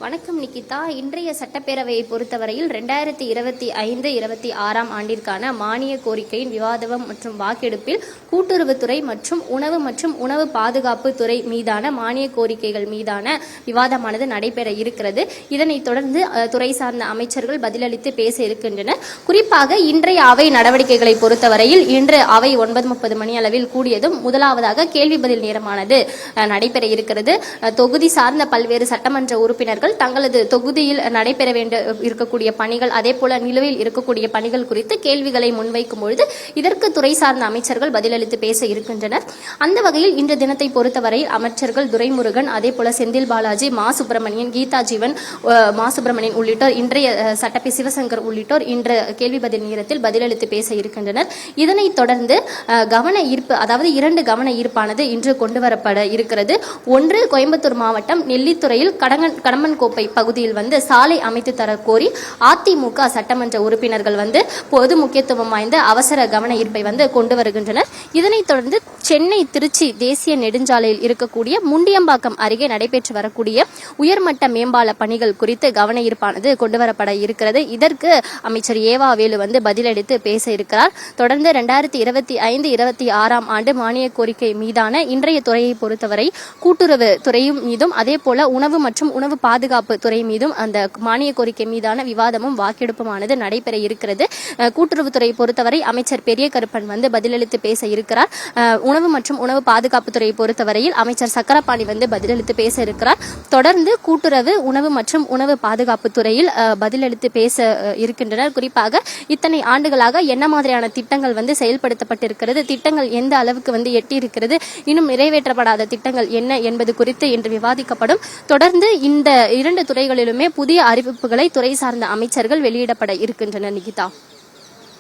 வணக்கம் நிகிதா. இன்றைய சட்டப்பேரவையை பொறுத்தவரையில் 2025-26 ஆண்டிற்கான மானிய கோரிக்கையின் விவாதம் மற்றும் வாக்கெடுப்பில் கூட்டுறவுத்துறை மற்றும் உணவு பாதுகாப்பு துறை மீதான மானிய கோரிக்கைகள் மீதான விவாதமானது நடைபெற இருக்கிறது. இதனைத் தொடர்ந்து துறை சார்ந்த அமைச்சர்கள் பதிலளித்து பேச இருக்கின்றனர். குறிப்பாக இன்றைய அவை நடவடிக்கைகளை பொறுத்தவரையில் இன்று அவை 9:30 மணி அளவில் கூடியதும் முதலாவதாக கேள்வி பதில் நேரமானது நடைபெற இருக்கிறது. தொகுதி சார்ந்த பல்வேறு சட்டமன்ற உறுப்பினர்கள் தங்களது தொகுதியில் நடைபெற இருக்கக்கூடிய பணிகள், அதே போல நிலுவையில் இருக்கக்கூடிய பணிகள் குறித்து கேள்விகளை முன்வைக்கும் பொழுது இதற்கு துறை சார்ந்த அமைச்சர்கள் பதிலளித்து பேச இருக்கின்றனர். அந்த வகையில் இன்று தினத்தை பொறுத்தவரையில் அமைச்சர்கள் துரைமுருகன், அதே போல செந்தில் பாலாஜி, மா சுப்பிரமணியன், கீதா ஜீவன், மா சுப்பிரமணியன் உள்ளிட்டோர், இன்றைய சட்டப்பி சிவசங்கர் உள்ளிட்டோர் இன்று கேள்வி பதில் நேரத்தில் பதிலளித்து பேச இருக்கின்றனர். இதனைத் தொடர்ந்து கவன ஈர்ப்பு, அதாவது 2 கவன ஈர்ப்பானது இன்று கொண்டு வரப்பட இருக்கிறது. ஒன்று, கோயம்புத்தூர் மாவட்டம் நெல்லித்துறையில் கடம்பன்கோப்பை பகுதியில் சாலை அமைத்து தர கோரி அதிமுக சட்டமன்ற உறுப்பினர்கள் பொது முக்கியத்துவம் வாய்ந்த அவசர கவன ஈர்ப்பை கொண்டு வருகின்றனர். இதனைத் தொடர்ந்து சென்னை திருச்சி தேசிய நெடுஞ்சாலையில் இருக்கக்கூடிய முண்டியம்பாக்கம் அருகே நடைபெற்று வரக்கூடிய உயர்மட்ட மேம்பால பணிகள் குறித்து கவன ஈர்ப்பானது கொண்டு வரப்பட இருக்கிறது. இதற்கு அமைச்சர் ஏவா வேலு பதிலளித்து பேச இருக்கிறார். தொடர்ந்து 2025-26 ஆண்டு மானிய கோரிக்கை மீதான இன்றைய துறையை பொறுத்தவரை கூட்டுறவு துறையும் மீதும், அதே போல உணவு மற்றும் உணவு பாதுகாப்பு துறை மீதும் அந்த மானிய கோரிக்கை மீதான விவாதமும் வாக்கெடுப்புமானது நடைபெற இருக்கிறது. கூட்டுறவுத்துறை பொறுத்தவரை அமைச்சர் பெரிய கருப்பன் பதிலளித்து பேச இருக்கிறார். உணவு மற்றும் உணவு பாதுகாப்பு துறையை பொறுத்தவரையில் அமைச்சர் சக்கரபாணி பதிலளித்து பேச இருக்கிறார். தொடர்ந்து கூட்டுறவு, உணவு மற்றும் உணவு பாதுகாப்பு துறையில் பதிலளித்து பேச இருக்கின்றனர். குறிப்பாக இத்தனை ஆண்டுகளாக என்ன மாதிரியான திட்டங்கள் செயல்படுத்தப்பட்டிருக்கிறது, திட்டங்கள் எந்த அளவுக்கு எட்டி இருக்கிறது, இன்னும் நிறைவேற்றப்படாத திட்டங்கள் என்ன என்பது குறித்து இன்று விவாதிக்கப்படும். தொடர்ந்து இந்த 2 துறைகளிலுமே புதிய அறிவிப்புகளை துறை சார்ந்த அமைச்சர்கள் வெளியிடப்பட இருக்கின்றனர். நிகிதா.